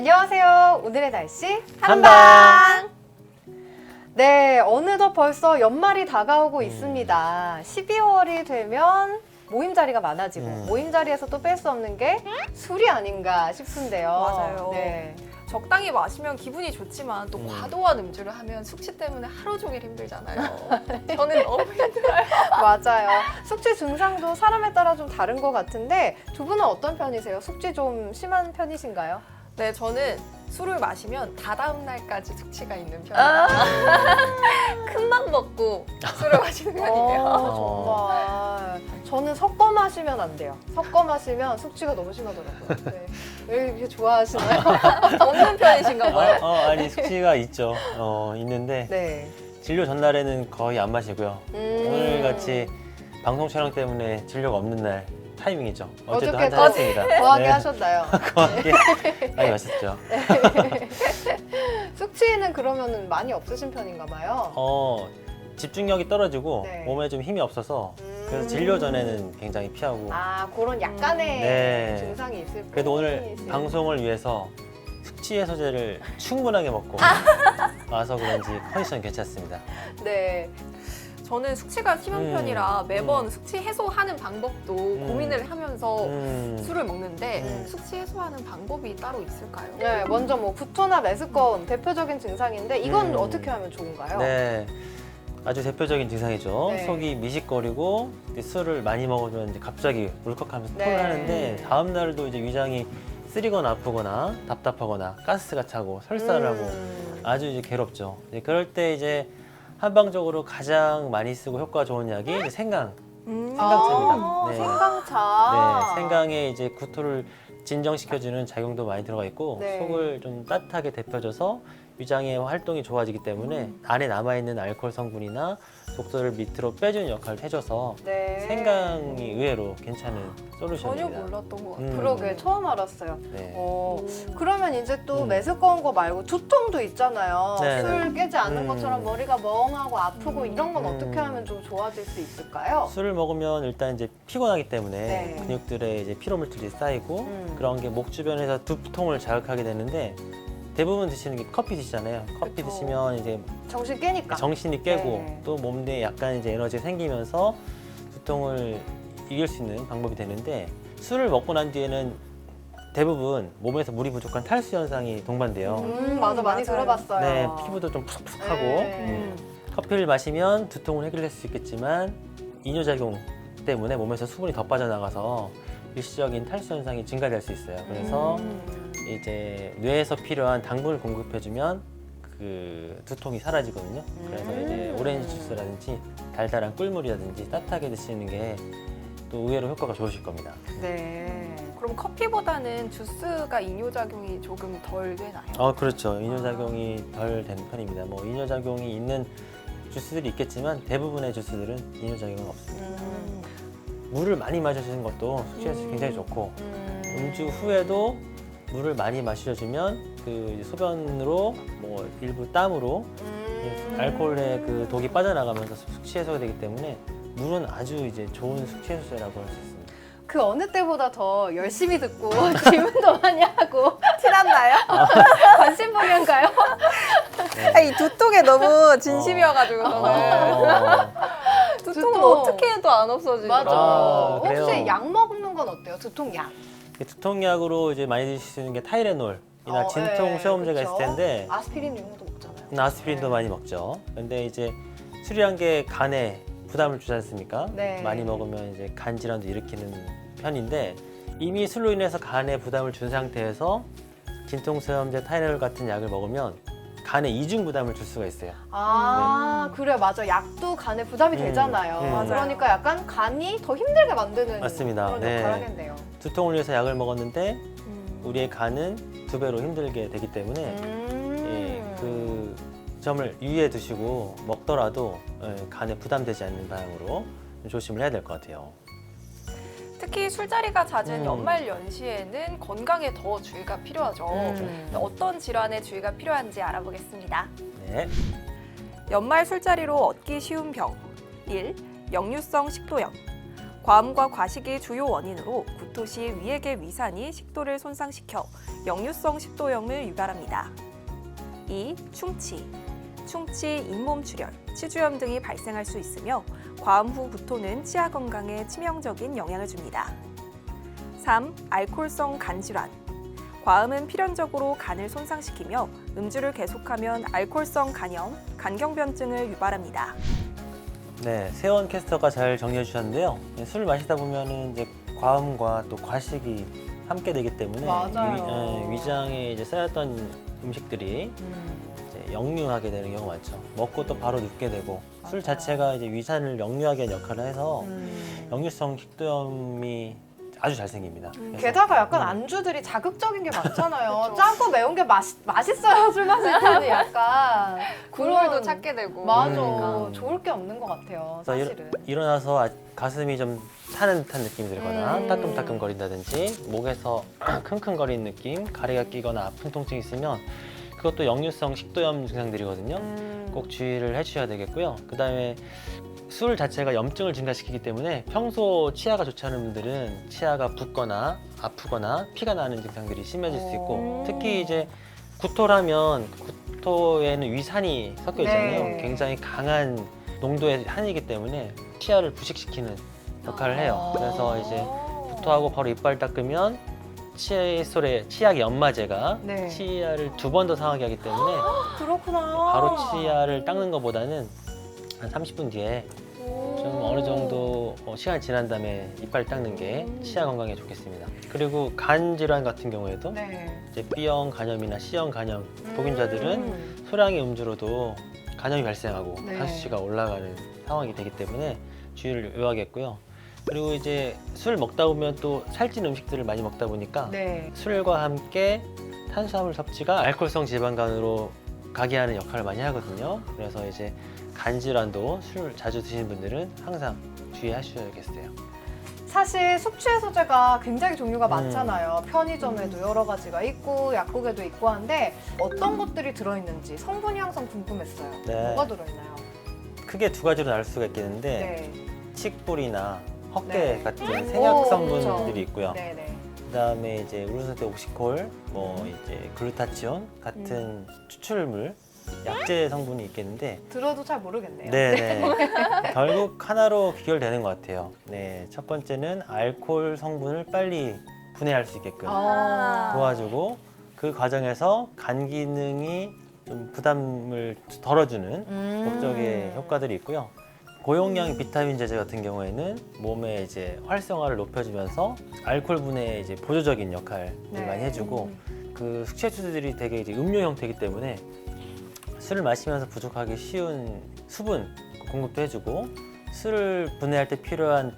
안녕하세요. 오늘의 날씨 한방! 네, 어느덧 벌써 연말이 다가오고 있습니다. 12월이 되면 모임 자리가 많아지고 모임 자리에서 또 뺄 수 없는 게 술이 아닌가 싶은데요. 맞아요. 네. 적당히 마시면 기분이 좋지만 또 과도한 음주를 하면 숙취 때문에 하루 종일 힘들잖아요. 저는 너무 힘들어요. 맞아요. 숙취 증상도 사람에 따라 좀 다른 것 같은데 두 분은 어떤 편이세요? 숙취 좀 심한 편이신가요? 네, 저는 술을 마시면 다다음 날까지 숙취가 있는 편이에요. 큰맘 먹고 술을 마시는 편이에요. 정말. 저는 섞어 마시면 안 돼요. 섞어 마시면 숙취가 너무 심하더라고요. 네. 왜 이렇게 좋아하시나요? 없는 편이신가 봐요. 아니 숙취가 있죠. 있는데 네. 진료 전날에는 거의 안 마시고요. 오늘 같이 방송 촬영 때문에 진료가 없는 날 타이밍이죠. 어쨌든 한잔 했습니다. 거하게 하셨나요? 거하게 많이 마셨죠. 숙취는 그러면은 많이 없으신 편인가 봐요. 집중력이 떨어지고 네. 몸에 좀 힘이 없어서 그래서 진료 전에는 굉장히 피하고. 그런 약간의 네. 증상이 있을 뿐. 그래도 오늘 방송을 위해서 숙취 해소제를 충분하게 먹고 와서 그런지 컨디션 괜찮습니다. 네. 저는 숙취가 심한 편이라 매번 숙취 해소하는 방법도 고민을 하면서 술을 먹는데 숙취 해소하는 방법이 따로 있을까요? 네, 먼저 뭐 구토나 메스꺼움 대표적인 증상인데 이건 어떻게 하면 좋은가요? 네. 아주 대표적인 증상이죠. 네. 속이 미식거리고 술을 많이 먹으면 이제 갑자기 울컥하면서 네. 토를 하는데 다음 날도 이제 위장이 쓰리거나 아프거나 답답하거나 가스가 차고 설사를 하고 아주 이제 괴롭죠. 그럴 때 이제 한방적으로 가장 많이 쓰고 효과 좋은 약이 이제 생강차입니다. 네. 생강차. 네, 생강에 이제 구토를 진정시켜주는 작용도 많이 들어가 있고 네. 속을 좀 따뜻하게 데펴줘서 위장의 활동이 좋아지기 때문에 안에 남아있는 알코올 성분이나 독소를 밑으로 빼주는 역할을 해줘서 네. 생강이 의외로 괜찮은 전혀 솔루션입니다. 몰랐던 것 같아요. 그러게 처음 알았어요. 네. 그러면 이제 또 메스꺼운 거 말고 두통도 있잖아요. 네, 술 깨지 않는 음. 것처럼 머리가 멍하고 아프고 이런 건 어떻게 하면 좀 좋아질 수 있을까요? 술을 먹으면 일단 이제 피곤하기 때문에 네. 근육들에 이제 피로물질이 쌓이고 음. 그런 게 목 주변에서 두통을 자극하게 되는데 대부분 드시는 게 커피 드시잖아요. 커피 그쵸. 드시면 이제 정신 깨니까. 정신이 깨고 네. 또 몸에 약간 이제 에너지가 생기면서 두통을 이길 수 있는 방법이 되는데 술을 먹고 난 뒤에는 대부분 몸에서 물이 부족한 탈수 현상이 동반돼요. 맞아, 많이 맞아요. 들어봤어요. 네, 피부도 좀 푸석푸석하고 네. 커피를 마시면 두통을 해결할 수 있겠지만 이뇨작용 때문에 몸에서 수분이 더 빠져나가서 일시적인 탈수 현상이 증가될 수 있어요. 그래서 이제 뇌에서 필요한 당분을 공급해주면 그 두통이 사라지거든요. 그래서 이제 오렌지 주스라든지 달달한 꿀물이라든지 따뜻하게 드시는 게 또 의외로 효과가 좋으실 겁니다. 네. 그럼 커피보다는 주스가 이뇨작용이 조금 덜 되나요? 그렇죠. 이뇨작용이 덜 되는 편입니다. 뭐 이뇨작용이 있는 주스들이 있겠지만 대부분의 주스들은 이뇨작용은 없습니다. 물을 많이 마셔주는 것도 숙취해소 굉장히 좋고 음주 후에도 물을 많이 마셔주면 그 이제 소변으로 뭐 일부 땀으로 알코올의 그 독이 빠져나가면서 숙취 해소가 되기 때문에 물은 아주 이제 좋은 숙취 해소제라고 할 수 있습니다. 그 어느 때보다 더 열심히 듣고 질문도 많이 하고 티났나요? 관심 분야인가요? 이 두통에 너무 진심이어가지고 저는 두통은 두통. 어떻게 해도 안 없어지더라고요. 맞아. 그래요? 혹시 약 먹는 건 어때요? 두통약. 두통약으로 이제 많이 드실 수 있는 게 타이레놀이나 진통 네, 수용제가 그쵸? 있을 텐데 아스피린 이런 것도 먹잖아요. 아스피린도 많이 먹죠. 근데 이제 술이란 게 간에 부담을 주지 않습니까? 네. 많이 먹으면 이제 간 질환도 일으키는 편인데 이미 술로 인해서 간에 부담을 준 상태에서 진통수용제 타이레놀 같은 약을 먹으면 간에 이중 부담을 줄 수가 있어요. 그래 맞아. 약도 간에 부담이 되잖아요. 맞아요. 그러니까 약간 간이 더 힘들게 만드는 맞습니다. 그런 네. 역할을 하겠네요. 두통을 위해서 약을 먹었는데 우리의 간은 2배로 힘들게 되기 때문에 예, 그 점을 유의해 두시고 먹더라도 간에 부담되지 않는 방향으로 조심을 해야 될 것 같아요. 특히 술자리가 잦은 음. 연말 연시에는 건강에 더 주의가 필요하죠. 어떤 질환에 주의가 필요한지 알아보겠습니다. 네. 연말 술자리로 얻기 쉬운 병 1. 역류성 식도염 과음과 과식이 주요 원인으로 구토 시 위액의 위산이 식도를 손상시켜 역류성 식도염을 유발합니다. 2. 충치. 충치, 잇몸 출혈, 치주염 등이 발생할 수 있으며 과음 후 구토는 치아 건강에 치명적인 영향을 줍니다. 3. 알코올성 간 질환. 과음은 필연적으로 간을 손상시키며 음주를 계속하면 알코올성 간염, 간경변증을 유발합니다. 네, 세원 캐스터가 잘 정리해 주셨는데요. 술을 마시다 보면은 이제 과음과 또 과식이 함께 되기 때문에 맞아요. 위장에 이제 쌓였던 음식들이 이제 역류하게 되는 경우가 많죠. 먹고 또 바로 눕게 되고 술 자체가 이제 위산을 역류하게 하는 역할을 해서 역류성 식도염이 아주 잘 생깁니다. 그래서 게다가 약간 안주들이 자극적인 게 많잖아요. 짜고 매운 게 맛있어야 술 마실 때는 약간 국물도 그런- 찾게 되고. 맞아. 그러니까. 좋을 게 없는 것 같아요. 사실은. 일어나서 가슴이 좀 타는 듯한 느낌이 들거나 음. 따끔따끔 거린다든지 목에서 킁킁거리는 느낌, 가래가 끼거나 아픈 통증이 있으면 그것도 역류성 식도염 증상들이거든요. 꼭 주의를 해주셔야 되겠고요. 그다음에 술 자체가 염증을 증가시키기 때문에 평소 치아가 좋지 않은 분들은 치아가 붓거나 아프거나 피가 나는 증상들이 심해질 수 있고 특히 이제 구토라면 구토에는 위산이 섞여 있잖아요. 네. 굉장히 강한 농도의 한이기 때문에 치아를 부식시키는 역할을 해요. 그래서 이제 구토하고 바로 이빨 닦으면 치아의 치약 연마제가 네. 치아를 2번 더 상하게 하기 때문에 그렇구나. 바로 치아를 닦는 것보다는 한 30분 뒤에 좀 어느 정도 시간이 지난 다음에 이빨 닦는 게 치아 건강에 좋겠습니다. 그리고 간 질환 같은 경우에도 네. 이제 B형 간염이나 C형 간염 보균자들은 소량의 음주로도 간염이 발생하고 네. 간수치가 올라가는 상황이 되기 때문에 주의를 요하겠고요. 그리고 이제 술 먹다 보면 또 살찐 음식들을 많이 먹다 보니까 네. 술과 함께 탄수화물 섭취가 알코올성 지방간으로 가게 하는 역할을 많이 하거든요. 그래서 이제 간 질환도 술 자주 드시는 분들은 항상 주의하셔야겠어요. 사실 숙취 해소제가 굉장히 종류가 많잖아요. 편의점에도 여러 가지가 있고 약국에도 있고 한데 어떤 것들이 들어있는지 성분이 항상 궁금했어요. 네. 뭐가 들어있나요? 크게 2가지로 나눌 수가 있겠는데 네. 칡뿌리나 헛개 네. 같은 오, 생약 그렇죠. 성분들이 있고요. 네네. 그다음에 이제 우르스테 옥시콜, 뭐 이제 글루타치온 같은 추출물, 약재 성분이 있겠는데 들어도 잘 모르겠네요. 네네. 결국 하나로 귀결되는 것 같아요. 네, 첫 번째는 알코올 성분을 빨리 분해할 수 있게끔 아. 도와주고 그 과정에서 간 기능이 좀 부담을 덜어주는 목적의 효과들이 있고요. 고용량 비타민 제제 같은 경우에는 몸의 이제 활성화를 높여주면서 알코올 분해에 이제 보조적인 역할을 네. 많이 해주고 그 숙취해소제들이 되게 이제 음료 형태이기 때문에 술을 마시면서 부족하기 쉬운 수분 공급도 해주고 술을 분해할 때 필요한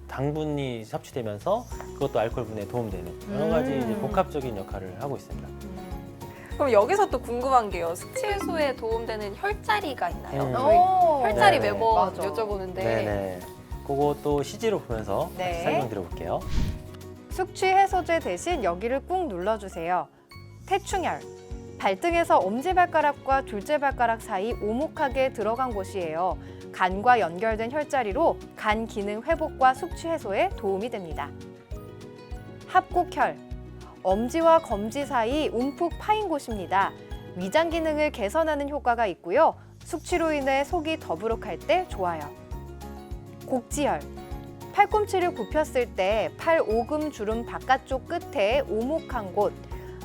당분이 섭취되면서 그것도 알코올 분해에 도움되는 여러 가지 이제 복합적인 역할을 하고 있습니다. 그럼 여기서 또 궁금한 게요. 숙취 해소에 도움되는 혈자리가 있나요? 저희 오. 혈자리 네네. 매번 맞아. 여쭤보는데 네네. 그것도 CG로 보면서 네. 같이 설명드려볼게요. 숙취 해소제 대신 여기를 꾹 눌러주세요. 태충혈. 발등에서 엄지발가락과 둘째 발가락 사이 오목하게 들어간 곳이에요. 간과 연결된 혈자리로 간 기능 회복과 숙취 해소에 도움이 됩니다. 합곡혈. 엄지와 검지 사이 움푹 파인 곳입니다. 위장 기능을 개선하는 효과가 있고요. 숙취로 인해 속이 더부룩할 때 좋아요. 곡지혈. 팔꿈치를 굽혔을 때 팔 오금 주름 바깥쪽 끝에 오목한 곳,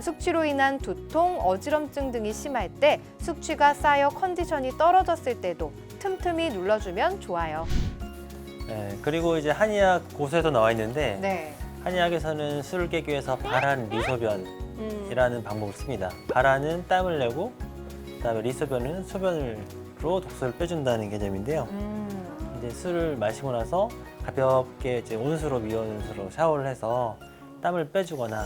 숙취로 인한 두통, 어지럼증 등이 심할 때 숙취가 쌓여 컨디션이 떨어졌을 때도 틈틈이 눌러주면 좋아요. 네, 그리고 이제 한의학 고수에도 나와 있는데 네. 한의학에서는 술을 깨기 위해서 발한 리소변이라는 방법을 씁니다. 발한은 땀을 내고 그다음에 리소변은 소변으로 독소를 빼준다는 개념인데요. 이제 술을 마시고 나서 가볍게 이제 온수로 미온수로 샤워를 해서 땀을 빼주거나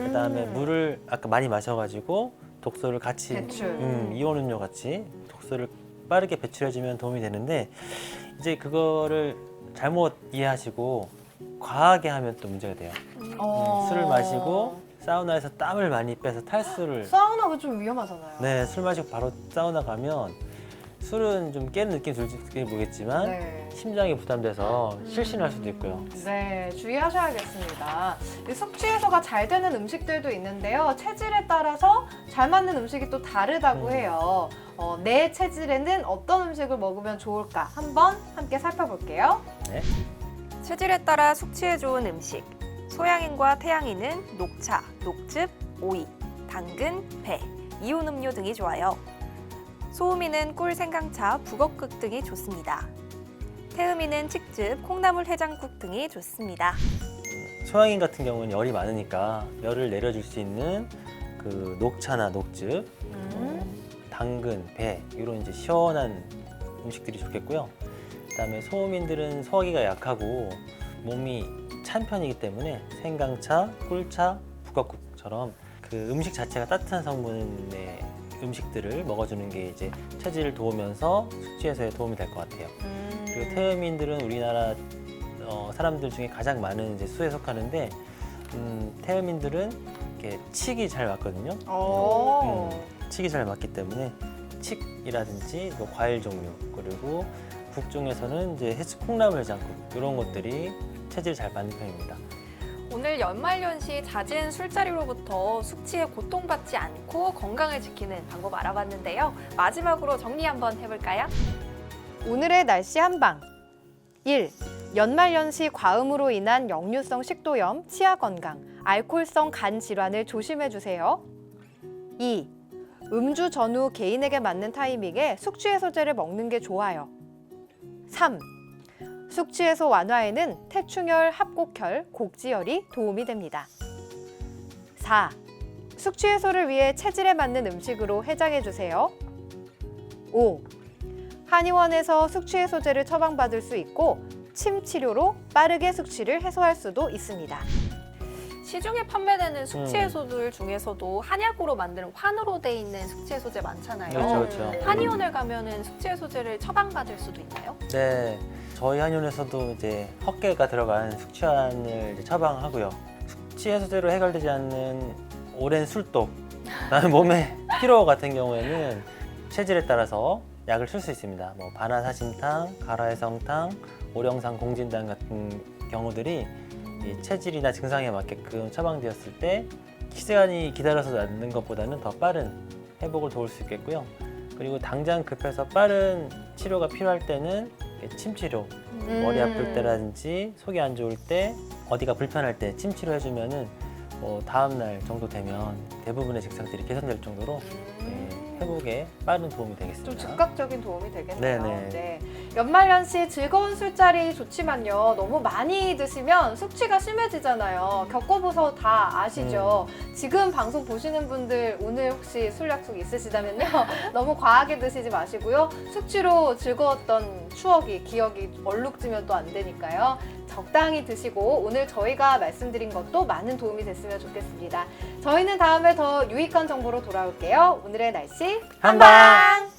그다음에 물을 아까 많이 마셔가지고 독소를 같이 배출. 이온 음료 같이 독소를 빠르게 배출해주면 도움이 되는데 이제 그거를 잘못 이해하시고 과하게 하면 또 문제가 돼요. 술을 마시고 사우나에서 땀을 많이 빼서 탈수를 사우나가 좀 위험하잖아요. 네, 술 마시고 바로 사우나 가면 술은 좀 깨는 느낌 들지 모르겠지만 네. 심장이 부담돼서 실신할 수도 있고요. 네, 주의하셔야겠습니다. 이 숙취 해소가 잘 되는 음식들도 있는데요. 체질에 따라서 잘 맞는 음식이 또 다르다고 해요. 내 체질에는 어떤 음식을 먹으면 좋을까? 한번 함께 살펴볼게요. 네. 체질에 따라 숙취에 좋은 음식. 소양인과 태양인은 녹차, 녹즙, 오이, 당근, 배, 이온 음료 등이 좋아요. 소음인은 꿀, 생강차, 북엇국 등이 좋습니다. 태음인은 칡즙, 콩나물 해장국 등이 좋습니다. 소양인 같은 경우는 열이 많으니까 열을 내려줄 수 있는 그 녹차나 녹즙, 당근, 배 이런 이제 시원한 음식들이 좋겠고요. 그다음에 소음인들은 소화기가 약하고 몸이 찬 편이기 때문에 생강차, 꿀차, 북엇국처럼 그 음식 자체가 따뜻한 성분의 음식들을 먹어주는 게 이제 체질을 도우면서 숙취 해소에 도움이 될 것 같아요. 그리고 태음인들은 우리나라 사람들 중에 가장 많은 이제 수에 속하는데 태음인들은 이렇게 칡이 잘 맞거든요. 칡이 잘 맞기 때문에 칡이라든지 또 과일 종류 그리고 국 중에서는 이제 콩나물 해장국 이런 것들이 체질이 잘 맞는 편입니다. 오늘 연말연시 잦은 술자리로부터 숙취에 고통받지 않고 건강을 지키는 방법 알아봤는데요. 마지막으로 정리 한번 해볼까요? 오늘의 날씨 한방. 1. 연말연시 과음으로 인한 역류성 식도염, 치아 건강, 알코올성 간 질환을 조심해 주세요. 2. 음주 전후 개인에게 맞는 타이밍에 숙취 해소제를 먹는 게 좋아요. 3. 숙취 해소 완화에는 태충혈, 합곡혈, 곡지혈이 도움이 됩니다. 4. 숙취 해소를 위해 체질에 맞는 음식으로 해장해 주세요. 5. 한의원에서 숙취 해소제를 처방받을 수 있고 침 치료로 빠르게 숙취를 해소할 수도 있습니다. 시중에 판매되는 숙취 해소들 중에서도 한약으로 만든 환으로 돼 있는 숙취 해소제 많잖아요. 그렇죠. 한의원을 가면은 숙취 해소제를 처방받을 수도 있나요? 네, 저희 한의원에서도 이제 헛개가 들어간 숙취환을 이제 처방하고요. 숙취 해소제로 해결되지 않는 오랜 술독, 그다음에 몸의 피로 같은 경우에는 체질에 따라서 약을 쓸 수 있습니다. 뭐 바나사심탕, 가라해성탕, 오령산 공진단 같은 경우들이 이 체질이나 증상에 맞게끔 처방되었을 때 시간이 기다려서 낫는 것보다는 더 빠른 회복을 도울 수 있겠고요. 그리고 당장 급해서 빠른 치료가 필요할 때는 침 치료, 머리 아플 때라든지 속이 안 좋을 때 어디가 불편할 때 침 치료 해주면은 다음 날 정도 되면 대부분의 증상들이 개선될 정도로 회복에 빠른 도움이 되겠습니다. 좀 즉각적인 도움이 되겠네요. 네네. 네. 연말연시 즐거운 술자리 좋지만요. 너무 많이 드시면 숙취가 심해지잖아요. 겪어보서 다 아시죠? 지금 방송 보시는 분들 오늘 혹시 술 약속 있으시다면요. 너무 과하게 드시지 마시고요. 숙취로 즐거웠던 추억이, 기억이 얼룩지면 또 안 되니까요. 적당히 드시고 오늘 저희가 말씀드린 것도 많은 도움이 됐으면 좋겠습니다. 저희는 다음에 더 유익한 정보로 돌아올게요. 오늘의 날씨 한방!